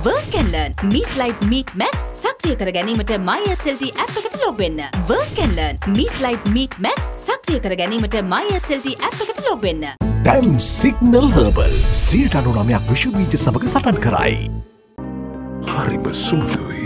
Work and learn. Meet Light Meet Max. සක්‍රිය කර ගැනීමට MySLT app එකට log වෙන්න. Work and learn. Meet Light Meet Max. සක්‍රිය කර ගැනීමට MySLT app එකට log වෙන්න. දැන් සිග්නල් හර්බල් 99ක් විශ්වවිද්‍ය සමග සටන් කරයි. හරිම සුළුයි.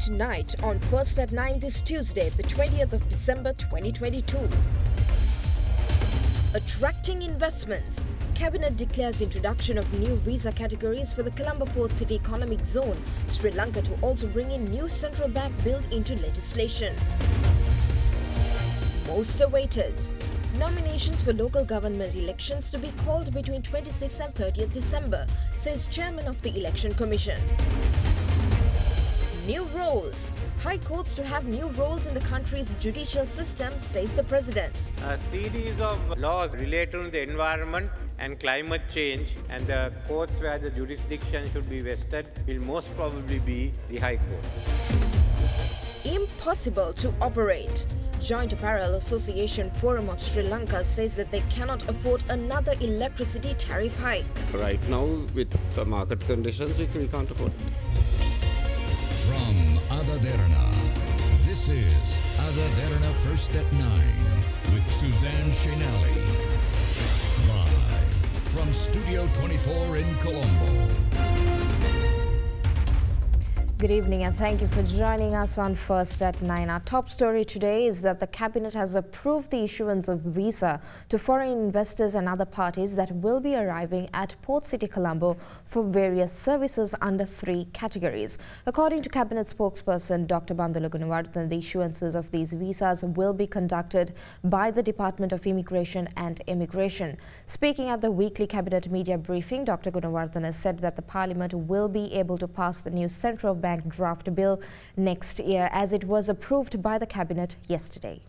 Tonight on First at 9 this Tuesday, the 20th of December 2022. Attracting investments. Cabinet declares introduction of new visa categories for the Colombo Port City Economic Zone. Sri Lanka to also bring in new central bank bill into legislation. Most awaited. Nominations for local government elections to be called between 26th and 30th December, says Chairman of the Election Commission. New roles. High courts to have new roles in the country's judicial system, says the President. A series of laws related to the environment and climate change, and the courts where the jurisdiction should be vested will most probably be the High Court. Impossible to operate. Joint Apparel Association Forum of Sri Lanka says that they cannot afford another electricity tariff hike. Right now, with the market conditions, we can't afford it. From AdaDerana, this is AdaDerana First at 9 with Suzanne Shinali. Live from Studio 24 in Colombo. Good evening and thank you for joining us on First at 9. Our top story today is that the Cabinet has approved the issuance of visa to foreign investors and other parties that will be arriving at Port City Colombo for various services under 3 categories. According to Cabinet spokesperson Dr. Bandula Gunawardena, the issuances of these visas will be conducted by the Department of Immigration and Immigration. Speaking at the weekly Cabinet media briefing, Dr. Gunawardena said that the Parliament will be able to pass the new Central Bank draft bill next year as it was approved by the Cabinet yesterday.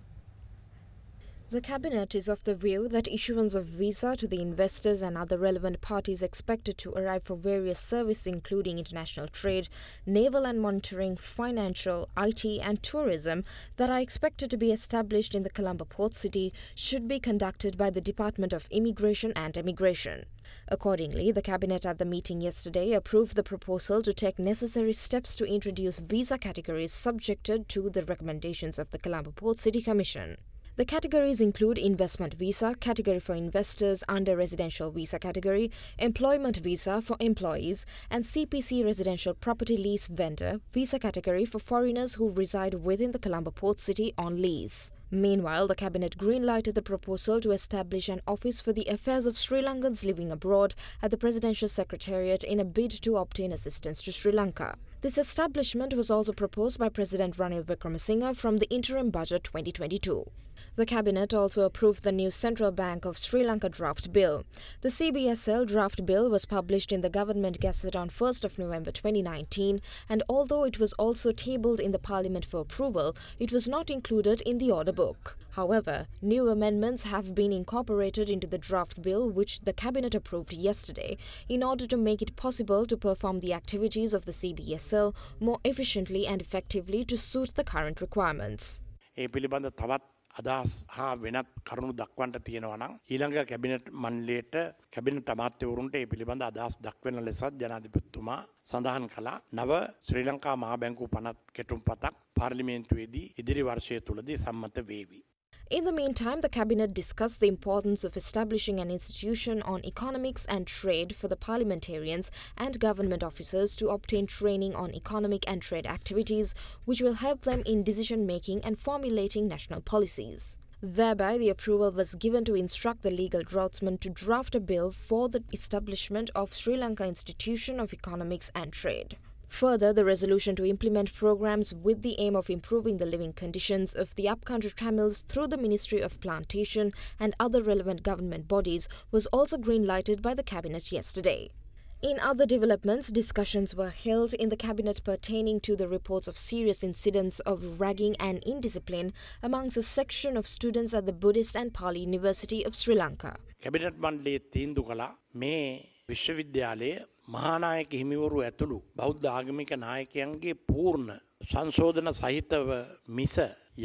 The Cabinet is of the view that issuance of visa to the investors and other relevant parties expected to arrive for various services including international trade, naval and monitoring, financial, IT and tourism that are expected to be established in the Colombo Port City should be conducted by the Department of Immigration and Immigration. Accordingly, the Cabinet at the meeting yesterday approved the proposal to take necessary steps to introduce visa categories subjected to the recommendations of the Colombo Port City Commission. The categories include investment visa, category for investors under residential visa category, employment visa for employees, and CPC residential property lease vendor visa category for foreigners who reside within the Colombo Port City on lease. Meanwhile, the Cabinet green-lighted the proposal to establish an Office for the Affairs of Sri Lankans living abroad at the Presidential Secretariat in a bid to obtain assistance to Sri Lanka. This establishment was also proposed by President Ranil Wickremesinghe from the Interim Budget 2022. The Cabinet also approved the new Central Bank of Sri Lanka draft bill. The CBSL draft bill was published in the Government Gazette on 1st of November 2019, and although it was also tabled in the Parliament for approval, it was not included in the order book. However, new amendments have been incorporated into the draft bill which the Cabinet approved yesterday in order to make it possible to perform the activities of the CBSL more efficiently and effectively to suit the current requirements. අදහස් හා වෙනත් කරුණු දක්වන්නට තියෙනවා නම් ඊළඟ cabinet මණ්ඩලයට cabinet අමාත්‍යවරුන්ට ඒ පිළිබඳ අදහස් දක්වන ලෙසත් ජනාධිපතිතුමා සඳහන් කළා. නව ශ්‍රී ලංකා මහා බැංකුව පනත් කෙටුම්පතක් පාර්ලිමේන්තුවේදී ඉදිරි වර්ෂය තුලදී සම්මත වේවි. In the meantime, the Cabinet discussed the importance of establishing an institution on economics and trade for the parliamentarians and government officers to obtain training on economic and trade activities, which will help them in decision-making and formulating national policies. Thereby, the approval was given to instruct the legal draftsman to draft a bill for the establishment of Sri Lanka Institution of Economics and Trade. Further, the resolution to implement programs with the aim of improving the living conditions of the upcountry Tamils through the Ministry of Plantation and other relevant government bodies was also green-lighted by the Cabinet yesterday. In other developments, discussions were held in the cabinet pertaining to the reports of serious incidents of ragging and indiscipline amongst a section of students at the Buddhist and Pali University of Sri Lanka. Cabinet මණ්ඩලයේ තීන්දුව කළා මේ විශ්වවිද්‍යාලයේ මහානායක හිමිවරු ඇතුළු බෞද්ධ ආගමික නායකයන්ගේ පූර්ණ සංශෝධන සහිතව මිස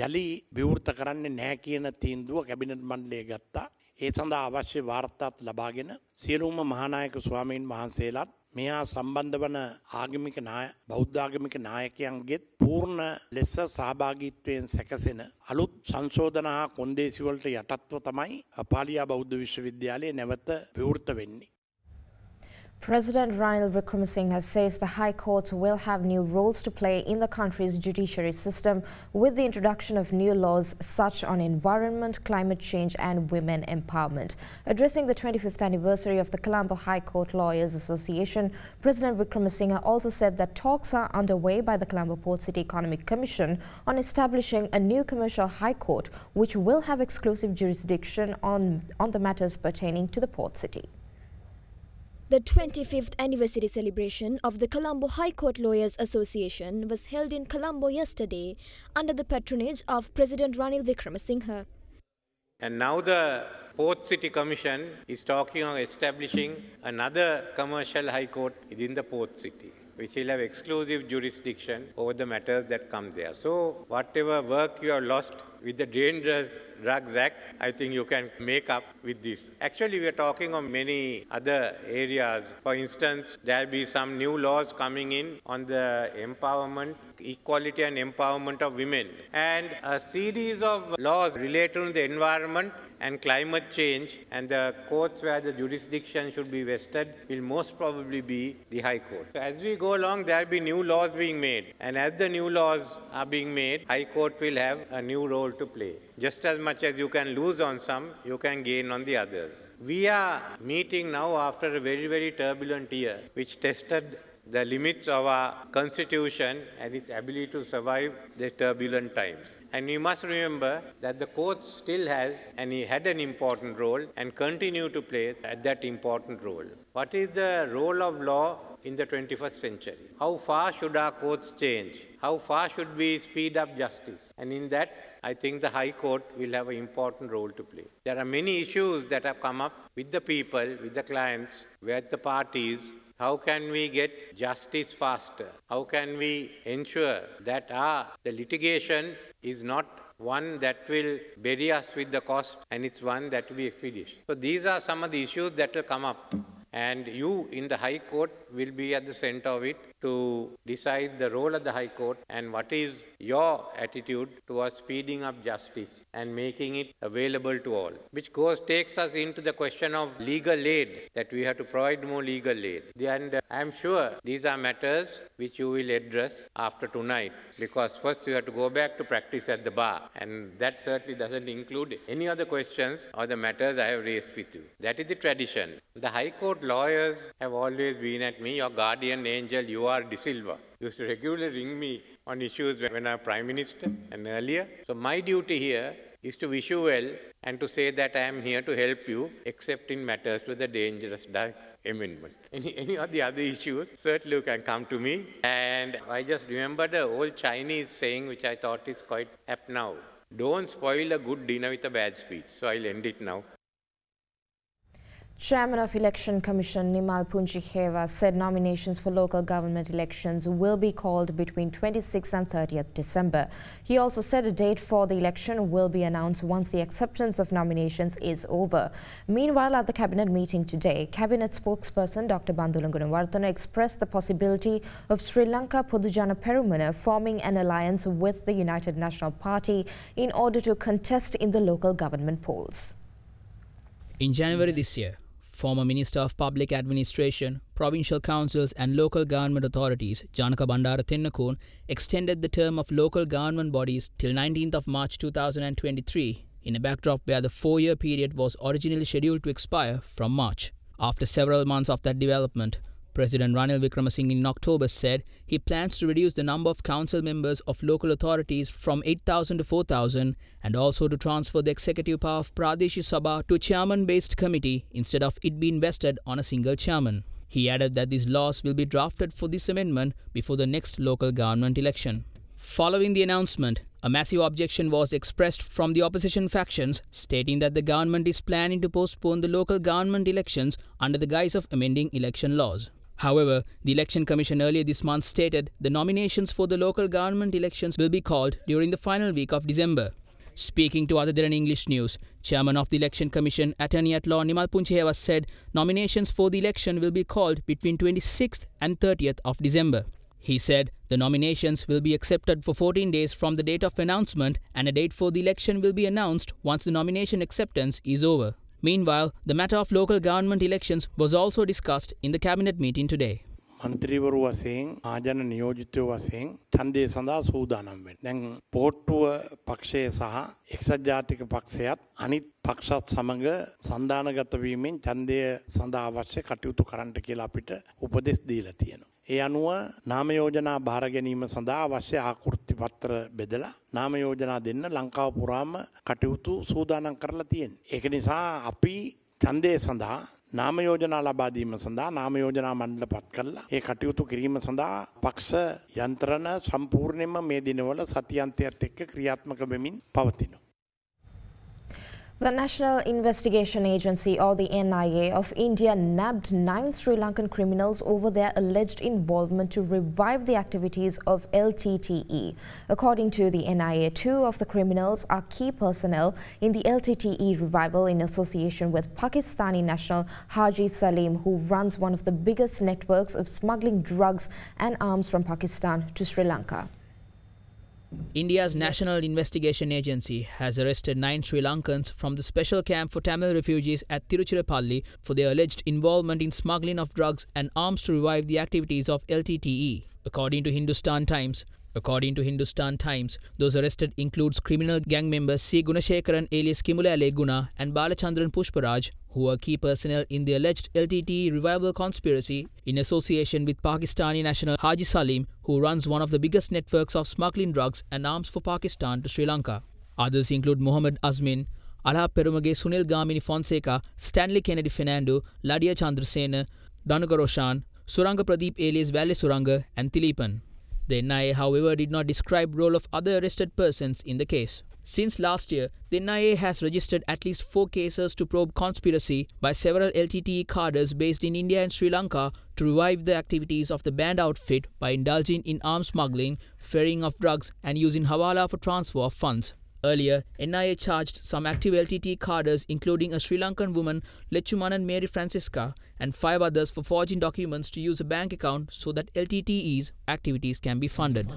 යලි විවෘත කරන්නේ නැහැ කියන තීන්දුව කැබිනට් මණ්ඩලය ගත්තා. ඒ සඳහා අවශ්‍ය වාර්තාත් ලබාගෙන සියලුම මහානායක ස්වාමීන් වහන්සේලාත් මෙහා සම්බන්ධ වන ආගමික බෞද්ධ ආගමික නායකයන්ගෙත් පූර්ණ ලෙස සහභාගීත්වයෙන් සැකසෙන අලුත් සංශෝධන හා කොන්දේසි වලට යටත්ව තමයි පාලියා බෞද්ධ විශ්වවිද්‍යාලය නැවත විවෘත වෙන්නේ. President Ranil Wickremesinghe says the High Court will have new roles to play in the country's judiciary system with the introduction of new laws such on environment, climate change and women empowerment. Addressing the 25th anniversary of the Colombo High Court Lawyers Association, President Wickremesinghe also said that talks are underway by the Colombo Port City Economic Commission on establishing a new commercial high court which will have exclusive jurisdiction on the matters pertaining to the port city. The 25th anniversary celebration of the Colombo High Court Lawyers Association was held in Colombo yesterday under the patronage of President Ranil Wickremesinghe. And now the Port City Commission is talking of establishing another commercial high court within the Port City, which will have exclusive jurisdiction over the matters that come there. So whatever work you have lost with the Dangerous Drugs Act, I think you can make up with this. Actually, we are talking of many other areas. For instance, there will be some new laws coming in on the empowerment, equality and empowerment of women. And a series of laws related to the environment and climate change, and the courts where the jurisdiction should be vested will most probably be the High Court. So as we go along, there will be new laws being made. And as the new laws are being made, High Court will have a new role to play. Just as much as you can lose on some, you can gain on the others. We are meeting now after a very, very turbulent year, which tested the limits of our constitution and its ability to survive the turbulent times. And we must remember that the courts still has and he had an important role and continue to play that important role. What is the role of law in the 21st century? How far should our courts change? How far should we speed up justice? And in that, I think the High Court will have an important role to play. There are many issues that have come up with the people, with the clients, with the parties. How can we get justice faster? How can we ensure that the litigation is not one that will bury us with the cost and it's one that will be expeditious? So these are some of the issues that will come up. And you in the High Court will be at the center of it to decide the role of the High Court and what is your attitude towards speeding up justice and making it available to all. Which takes us into the question of legal aid, that we have to provide more legal aid. And I'm sure these are matters which you will address after tonight, because first you have to go back to practice at the bar, and that certainly doesn't include any other questions or the matters I have raised with you. That is the tradition. The High Court lawyers have always been at me, your guardian angel, you are De Silva. Used to regularly ring me on issues when I was Prime Minister and earlier. So my duty here is to wish you well and to say that I am here to help you, except in matters to the Dangerous Drugs Amendment. Any of the other issues, certainly you can come to me. And I just remember the old Chinese saying, which I thought is quite apt now. Don't spoil a good dinner with a bad speech. So I'll end it now. Chairman of Election Commission Nimal Punchiheva said nominations for local government elections will be called between 26th and 30th December. He also said a date for the election will be announced once the acceptance of nominations is over. Meanwhile, at the cabinet meeting today, cabinet spokesperson Dr. Bandula Gunawarthana expressed the possibility of Sri Lanka Podujana Perumana forming an alliance with the United National Party in order to contest in the local government polls. In January this year, former Minister of Public Administration, Provincial Councils and Local Government Authorities, Janaka Bandara Tennakon, extended the term of local government bodies till 19th of March 2023, in a backdrop where the 4-year period was originally scheduled to expire from March. After several months of that development, President Ranil Wickremesinghe in October said he plans to reduce the number of council members of local authorities from 8,000 to 4,000 and also to transfer the executive power of Pradeshi Sabha to a chairman-based committee instead of it being vested on a single chairman. He added that these laws will be drafted for this amendment before the next local government election. Following the announcement, a massive objection was expressed from the opposition factions, stating that the government is planning to postpone the local government elections under the guise of amending election laws. However, the Election Commission earlier this month stated the nominations for the local government elections will be called during the final week of December. Speaking to AdaDerana English News, Chairman of the Election Commission, Attorney at Law Nimal Punchehewas said nominations for the election will be called between 26th and 30th of December. He said the nominations will be accepted for 14 days from the date of announcement and a date for the election will be announced once the nomination acceptance is over. Meanwhile, the matter of local government elections was also discussed in the cabinet meeting today. මන්ත්‍රීවරු වශයෙන් ආජන නියෝජිතයෝ වශයෙන් ඡන්දය සඳහා සූදානම් වෙන්න. දැන් පොට්ටුව පක්ෂය සහ එක්සත් ජාතික පක්ෂයත් අනිත් පක්ෂත් සමග සන්දානගත වීමෙන් ඡන්දය සඳහා අවශ්‍ය කටයුතු කරන්නට කියලා අපිට උපදෙස් දීලා තියෙනවා. ඒ අනුව නාම යෝජනා බාර ගැනීම සඳහා අවශ්‍ය ආකෘති පත්‍ර බෙදලා නාම යෝජනා දෙන්න ලංකාව පුරාම කටයුතු සූදානම් කරලා තියෙනවා. ඒක නිසා අපි ඡන්දය සඳහා නාම යෝජනා ලබා දීම සඳහා නාම යෝජනා මණ්ඩල පත් කළා. ඒ කටයුතු කිරීම සඳහා පක්ෂ යන්ත්‍රණ සම්පූර්ණයෙන්ම මේ දිනවල සතියන්තයත් එක්ක ක්‍රියාත්මක වෙමින් පවතිනවා. The National Investigation Agency, or the NIA, of India nabbed 9 Sri Lankan criminals over their alleged involvement to revive the activities of LTTE. According to the NIA, 2 of the criminals are key personnel in the LTTE revival in association with Pakistani national Haji Salim, who runs one of the biggest networks of smuggling drugs and arms from Pakistan to Sri Lanka. India's National Investigation Agency has arrested 9 Sri Lankans from the special camp for Tamil refugees at Tiruchirappalli for their alleged involvement in smuggling of drugs and arms to revive the activities of LTTE. According to Hindustan Times, those arrested includes criminal gang members C. Gunashekaran alias Kimula Guna and Balachandran Pushparaj, who are key personnel in the alleged LTTE revival conspiracy in association with Pakistani national Haji Salim, who runs one of the biggest networks of smuggling drugs and arms for Pakistan to Sri Lanka. Others include Mohammed Azmin, Alha Perumage Sunil Gamini Fonseca, Stanley Kennedy Fernando, Ladia Chandrasena, Danuga Roshan, Suranga Pradeep alias Valle Suranga and Tilipan. The NIA, however, did not describe role of other arrested persons in the case. Since last year, the NIA has registered at least 4 cases to probe conspiracy by several LTTE cadres based in India and Sri Lanka to revive the activities of the banned outfit by indulging in arms smuggling, ferrying of drugs and using hawala for transfer of funds. Earlier, NIA charged some active LTTE cadres, including a Sri Lankan woman, Lechumanan Mary Francisca, and 5 others for forging documents to use a bank account so that LTTE's activities can be funded.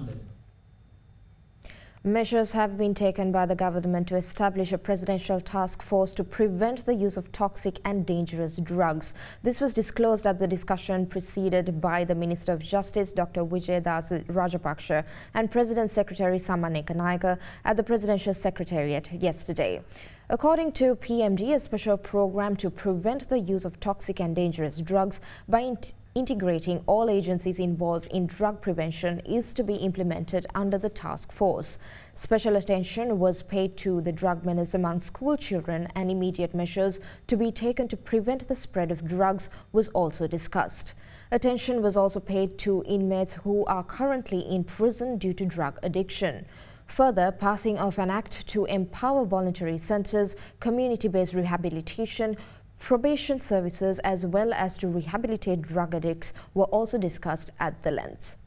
Measures have been taken by the government to establish a presidential task force to prevent the use of toxic and dangerous drugs. This was disclosed at the discussion preceded by the Minister of Justice, Dr. Wijayadas Rajapaksa, and President Secretary Saman Ekanayake at the Presidential Secretariat yesterday. According to PMD, a special program to prevent the use of toxic and dangerous drugs by integrating all agencies involved in drug prevention is to be implemented under the task force. Special attention was paid to the drug menace among school children, and immediate measures to be taken to prevent the spread of drugs was also discussed. Attention was also paid to inmates who are currently in prison due to drug addiction. Further, passing of an act to empower voluntary centres, community-based rehabilitation, probation services as well as to rehabilitate drug addicts were also discussed at the length.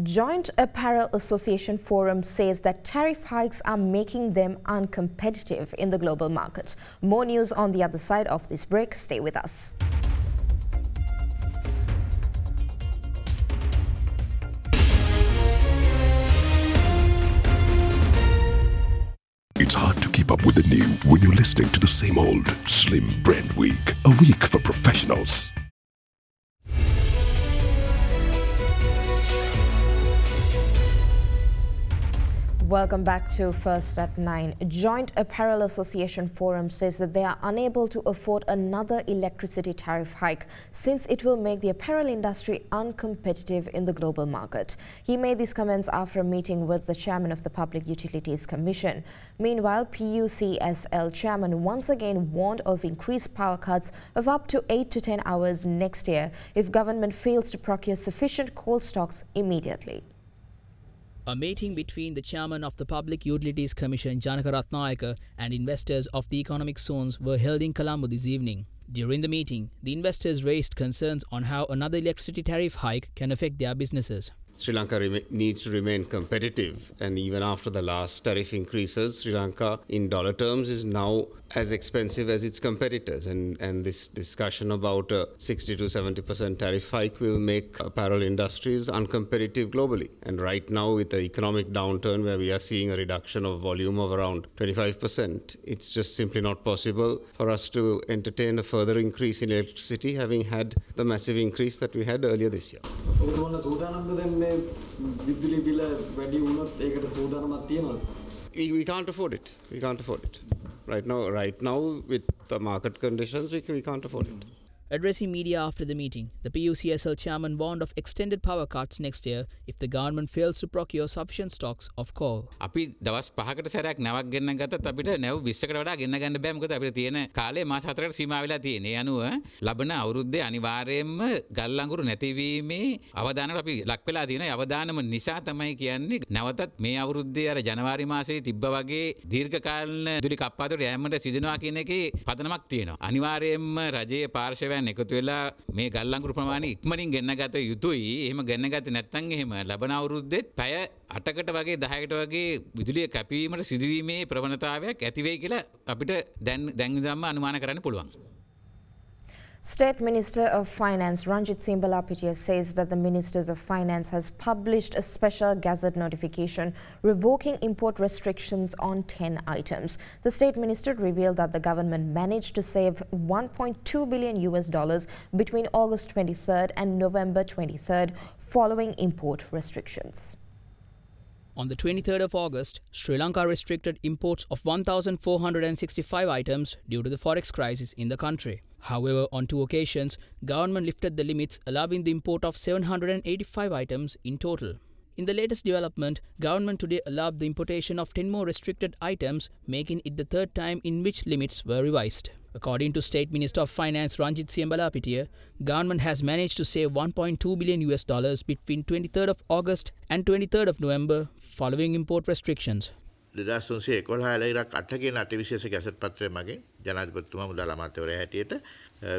Joint Apparel Association Forum says that tariff hikes are making them uncompetitive in the global market. More news on the other side of this break. Stay with us. It's hard to keep up with the new when you're listening to the same old Slim Brand Week, a week for professionals. Welcome back to First at 9. Joint Apparel Association Forum says that they are unable to afford another electricity tariff hike since it will make the apparel industry uncompetitive in the global market. He made these comments after a meeting with the chairman of the Public Utilities Commission. Meanwhile, PUCSL chairman once again warned of increased power cuts of up to 8 to 10 hours next year if government fails to procure sufficient coal stocks immediately. A meeting between the chairman of the Public Utilities Commission, Janaka Ratnayaka, and investors of the economic zones were held in Colombo this evening. During the meeting, the investors raised concerns on how another electricity tariff hike can affect their businesses. Sri Lanka needs to remain competitive, and even after the last tariff increases, Sri Lanka in dollar terms is now as expensive as its competitors, and this discussion about a 60 to 70% tariff hike will make apparel industries uncompetitive globally. And right now, with the economic downturn where we are seeing a reduction of volume of around 25%, it's just simply not possible for us to entertain a further increase in electricity, having had the massive increase that we had earlier this year. We can't afford it. We can't afford it. Right now, with the market conditions, we can't afford it. Addressing media after the meeting, the PUCSL chairman warned of extended power cuts next year if the government fails to procure sufficient stocks of coal. අපි දවස් 5කට සැරයක් නැවක් ගෙන්න ගත්තත් අපිට නැව් 20කට වඩා ගෙන්න ගන්න බෑ මොකද අපිට තියෙන කාලය මාස 4කට සීමා වෙලා තියෙන. ඒ අනුව ලබන අවුරුද්දේ අනිවාර්යයෙන්ම ගල් අඟුරු නැතිවීමේ අවදානකට අපි ලක් වෙලා තියෙනවා. ඒ අවදානම නිසා තමයි කියන්නේ නැවතත් මේ අවුරුද්දේ අර ජනවාරි මාසයේ තිබ්බ වගේ දීර්ඝකාලීන විදුලි කප්පාදුවට යෑමට සිදුනවා කියන එකේ පදනමක් තියෙනවා. අනිවාර්යයෙන්ම රජයේ පාර්ශවයන් එකතු වෙලා මේ ගල් අඟුරු ප්‍රමාණය ඉක්මනින් ගෙන්න ගත යුතුයි. එහෙම ගෙන්න ගත්තේ නැත්නම් එහෙම ලබන අවුරුද්දෙත් පැය 8කට වගේ 10කට වගේ විදුලිය කැපීමට සිදුවීමේ ප්‍රවණතාවයක් ඇති වෙයි කියලා අපිට දැන් ඉඳන්ම අනුමාන කරන්න පුළුවන්. State Minister of Finance Ranjit Simbalapitiya says that the Ministers of Finance has published a special gazette notification revoking import restrictions on 10 items. The State Minister revealed that the government managed to save $1.2 billion between August 23rd and November 23rd following import restrictions. On the 23rd of August, Sri Lanka restricted imports of 1,465 items due to the forex crisis in the country. However, on 2 occasions, government lifted the limits, allowing the import of 785 items in total. In the latest development, government today allowed the importation of 10 more restricted items, making it the 3rd time in which limits were revised. According to State Minister of Finance Ranjit Simbalapitiya, government has managed to save $1.2 billion between 23rd of August and 23rd of November following import restrictions. 2011 ඉරක් 8 කියන අතිවිශේෂ gazette පත්‍රය මගින් ජනාධිපතිතුමා මුදල් අමාත්‍යවරයා හැටියට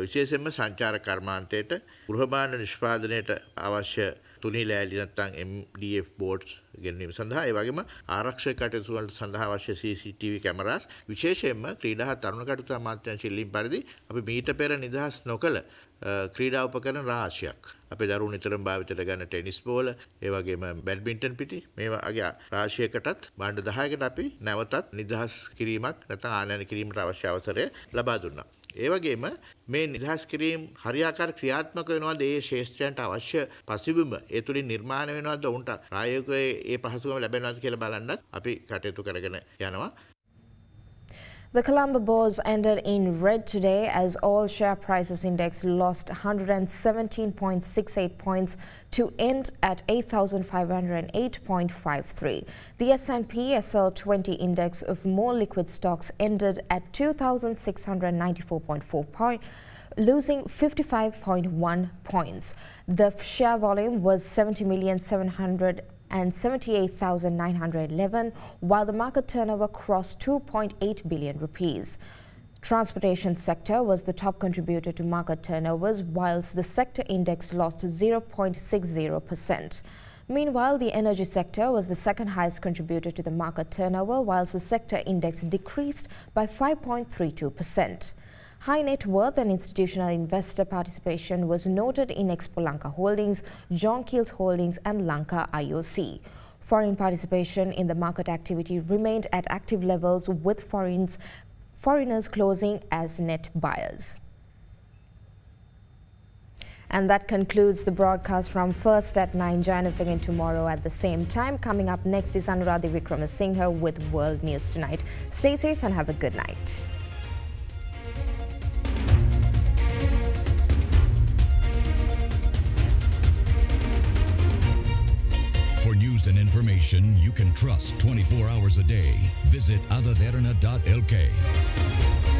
විශේෂයෙන්ම සංචාර කර්මාන්තයට ගෘහභාණ්ඩ නිෂ්පාදනයට අවශ්‍ය තුනී ලෑලි නැත්නම් MDF boards ගෙනීම සඳහා ඒ වගේම ආරක්ෂක කටයුතු වලට සඳහා අවශ්‍ය CCTV cameras විශේෂයෙන්ම ක්‍රීඩා හා තරුණ කටයුතු අමාත්‍යාංශ ඉල්ලීම් පරිදි අපි මීට පෙර නිදහස් නොකළ ක්‍රීඩා උපකරණ රාශියක් අපේ දරුවෝ නිතරම භාවිතයට ගන්න ටෙනිස් බෝල ඒ වගේම බැඩ්මින්ටන් පිටි මේ වගේ රාශියකටත් භාණ්ඩ 10කට අපි නැවතත් නිදහස් කිරීමක් නැත්නම් ආනයන කිරීමට අවශ්‍ය අවසරය ලබා දුන්නා. ඒ වගේම මේ නිදහස් කිරීම හරියාකාර ක්‍රියාත්මක වෙනවාද ඒ ශේෂ්ත්‍රයන්ට අවශ්‍ය පසුබිම ඒ තුලින් නිර්මාණය වෙනවාද උන්ට ප්‍රායෝගිකව ඒ පහසුකම් ලැබෙනවාද කියලා බලන්නත් අපි කටයුතු කරගෙන යනවා. The Colombo Bourse ended in red today as all share prices index lost 117.68 points to end at 8,508.53. The S&P SL20 index of more liquid stocks ended at 2,694.4 points, losing 55.1 points. The share volume was 70,778,911, while the market turnover crossed 2.8 billion rupees. Transportation sector was the top contributor to market turnovers, whilst the sector index lost 0.60%. Meanwhile, the energy sector was the second highest contributor to the market turnover, whilst the sector index decreased by 5.32%. High net worth and institutional investor participation was noted in Expo Lanka Holdings, John Keel's Holdings and Lanka IOC. Foreign participation in the market activity remained at active levels, with foreigners closing as net buyers. And that concludes the broadcast from First at 9. Join us again tomorrow at the same time. Coming up next is Anuradhi Vikramasinghe with World News Tonight. Stay safe and have a good night. For news and information you can trust 24 hours a day, visit AdaDerana.lk.